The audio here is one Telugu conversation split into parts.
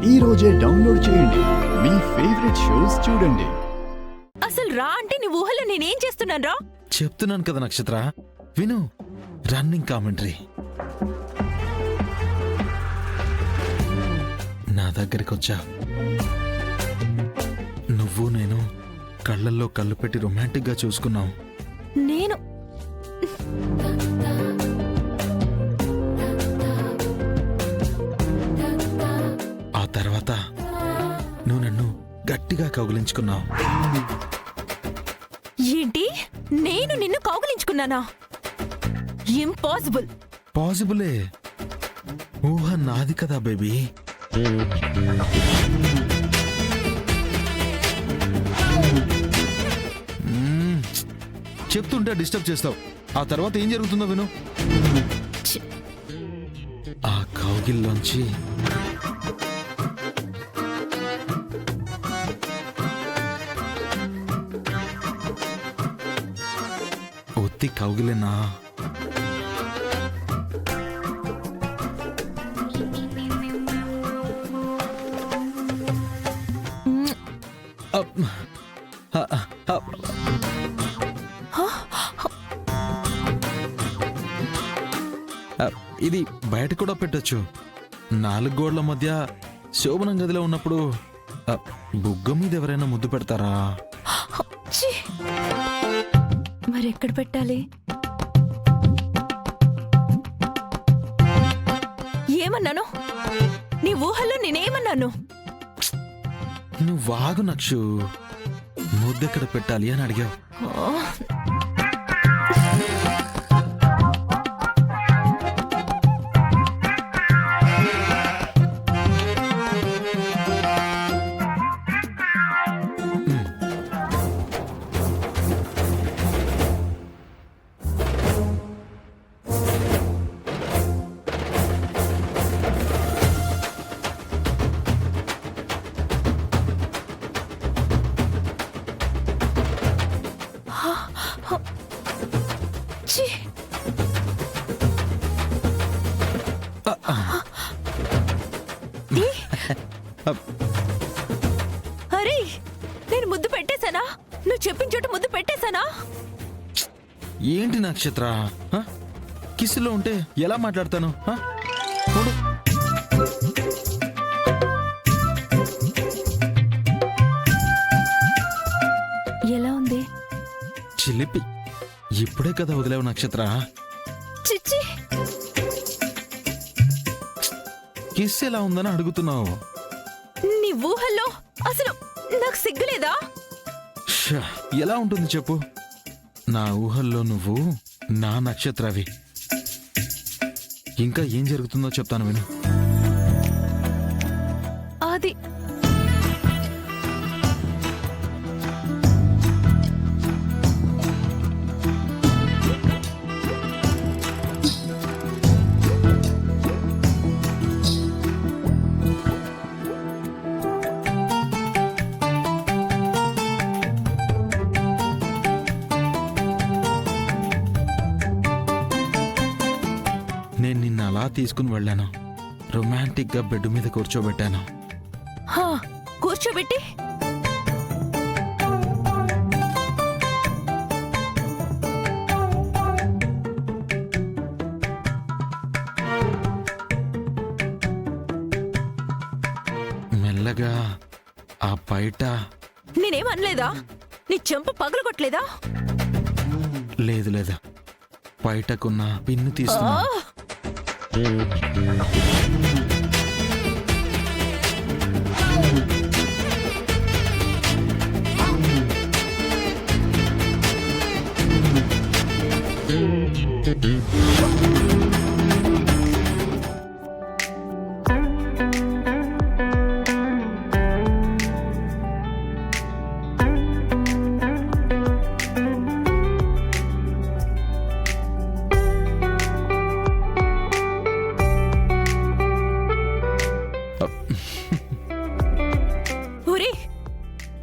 ఈ రోజే డౌన్లోడ్ చేయండి. మీ ఫేవరెట్ షోస్ చూడండి. అసలు రా అంటే నీ ఊహలో నేనేం చేస్తున్నాను రా? చెప్తున్నాను కదా నక్షత్ర, విను. Running commentary. నా దగ్గరికి వచ్చా. నువ్వు నేను కళ్ళల్లో కళ్ళు పెట్టి రొమాంటిక్ గా చూసుకున్నాం. నేను ఆ తర్వాత నువ్వు నన్ను గట్టిగా కౌగిలించుకున్నావు. ఏంటి? నేను నిన్ను కౌగిలించుకున్నానా? ఇంపాసిబుల్. పాసిబులే. ఊహ నాది కదా బేబీ. చెప్తుంటే డిస్టర్బ్ చేస్తావు. ఆ తర్వాత ఏం జరుగుతుందో విను. ఆ కౌగిల్లోంచి ఒత్తి కౌగిలేనా? ఇది బయట కూడా పెట్టొచ్చు. 4 గోడల మధ్య శోభనం గదిలో ఉన్నప్పుడు బుగ్గ మీద ఎవరైనా ముద్దు పెడతారా? మరెక్కడ పెట్టాలి? ఏమన్నాను? నీ ఊహల్లో నేనేమన్నాను? నువ్వు వాగు నక్షు. ముద్దెక్కడ పెట్టాలి అని అడిగావు. అరే, నేను ముద్దు పెట్టేశానా? నువ్వు చెప్పిన చోట ముద్దు పెట్టేశానా? ఏంటి నక్షత్ర, కిస్సులో ఉంటే ఎలా మాట్లాడతాను? ఎలా ఉంది? చిలిపి. ఇప్పుడే కదా వదిలేవు నక్షత్ర. చిచ్చి, కిస్ ఎలా ఉందని అడుగుతున్నావు. నీ ఊహల్లో అసలు నాకు సిగ్గులేదా? ఎలా ఉంటుంది చెప్పు. నా ఊహల్లో నువ్వు నా నక్షత్రవి. ఇంకా ఏం జరుగుతుందో చెప్తాను విను. అది నేను నిన్న అలా తీసుకుని వెళ్ళాను. రొమాంటిక్ గా బెడ్ మీద కూర్చోబెట్టాను. కూర్చోబెట్టి మెల్లగా ఆ బయట. నేనేమనలేదా? నీ చెంప పగలగొట్టలేదా? లేదు లేదు, బయటకున్న పిన్ను తీసుకున్నా.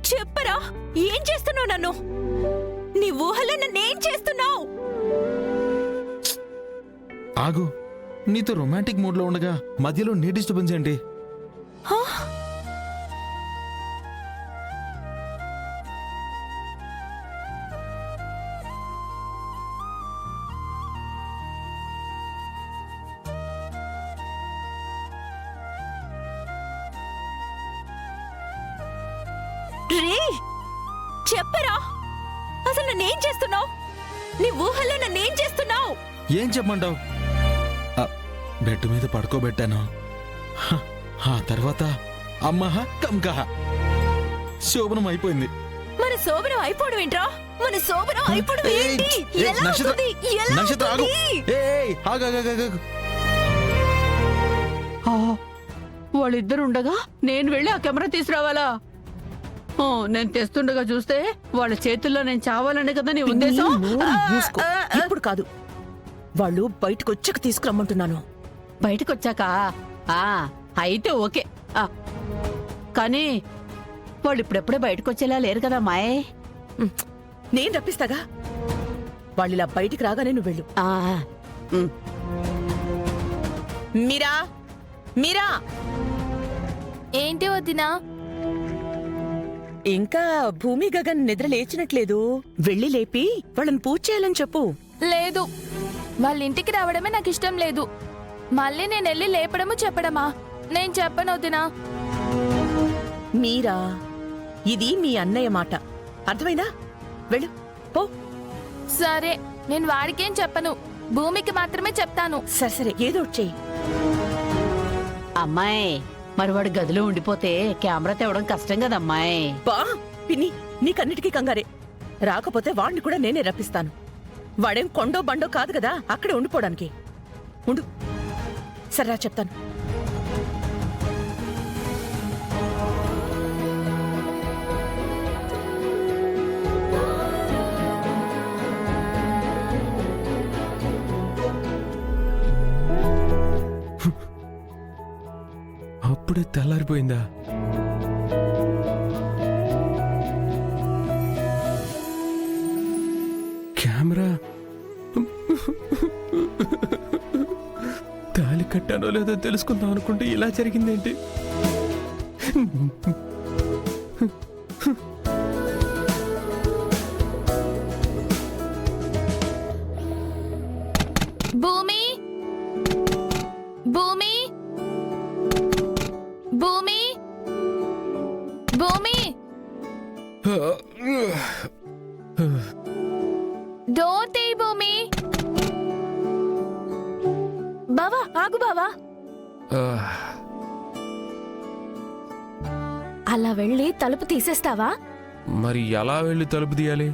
చెప్పరా, ఏం చేస్తున్నావు? నన్ను నీ ఊహలో నన్నేం చేస్తున్నావు? ఆగు, నీతో రొమాంటిక్ మూడ్ లో ఉండగా మధ్యలో నీ డిస్టర్బెన్స్ ఏంటి? రే చెప్పరా, అసలు నన్నేం చేస్తున్నావు? నీ ఊహల్లో నన్నేం చేస్తున్నావు? ఏం చెప్పమంటావు? బెడ్ మీద పడుకోబెట్టాను. హ, ఆ తర్వాత అమ్మహ కంకహ శోభనం అయిపోయింది. మన శోభనం అయిపోవడం ఏంట్రా? మన శోభనం అయిపోవడం ఏయ్, ఏంటి? ఏయ్, ఎలా నక్షత్ర, అవుతుంది? ఎలా నక్షత్ర ఆగు. అవుతుంది? ఏయ్, ఆగు, ఆగు, ఆగు, ఆగు. వాళ్ళిద్దరుండగా నేను వెళ్ళి ఆ కెమెరా తీసుకురావాలా? ఓ, నేను తెస్తుండగా చూస్తే వాళ్ళ చేతుల్లో నేను చావాలనే కదా నీ ఉద్దేశం? మూసుకో. ఇప్పుడు కాదు, వాళ్ళు బయటకు వచ్చాక తీసుకురమ్మంటున్నాను. బయటకొచ్చాక ఆ అయితే ఓకే. ఆ, కానీ వాళ్ళు ఇప్పుడెప్పుడే బయటకొచ్చేలా లేరు కదా మాయ్. నేను రప్పిస్తాగా. వాళ్ళిలా బయటికి రాగానే నువ్వు వెళ్ళు. ఆ, ఉమ్. మీరా, మీరా, ఏంటి వదినా? ఇంకా భూమి గగన్ నిద్ర లేచినట్లేదు. వెళ్ళి లేపి వాళ్ళని పూజ చేయాలని చెప్పు. లేదు, వాళ్ళ ఇంటికి రావడమే నాకు ఇష్టం లేదు. మళ్ళీ నేను వెళ్ళి లేపడము చెప్పడమా? నేను చెప్పను వదినా. మీరా, ఇది మీ అన్నయ్య మాట, అర్థమైందా? వెళ్ళు, పో. సరే, నేను వాడికేం చెప్పను, భూమికి మాత్రమే చెప్తాను. సరే సరే, ఏదో ఒకటి చెయ్యి. అమ్మాయి, మరి వాడు గదిలో ఉండిపోతే కెమెరా తేవడం కష్టం కదమ్మాయి. బా పిన్ని, నీకన్నిటికీ కంగారే. రాకపోతే వాడిని కూడా నేనే రప్పిస్తాను. వాడేం కొండో బండో కాదు కదా అక్కడే ఉండిపోవడానికి. ఉండు, సరే రా చెప్తాను. అప్పుడే తెల్లారిపోయిందా? కెమెరా తాళి కట్టానో లేదో తెలుసుకుందాం అనుకుంటే ఇలా జరిగిందేంటి? భూమి, భూమి, భూమి, భూమి, డోర్ తీయ్ భూమి. బావా ఆగు బావా. అలా వెళ్ళి తలుపు తీసేస్తావా? మరి ఎలా వెళ్ళి తలుపు తీయాలి?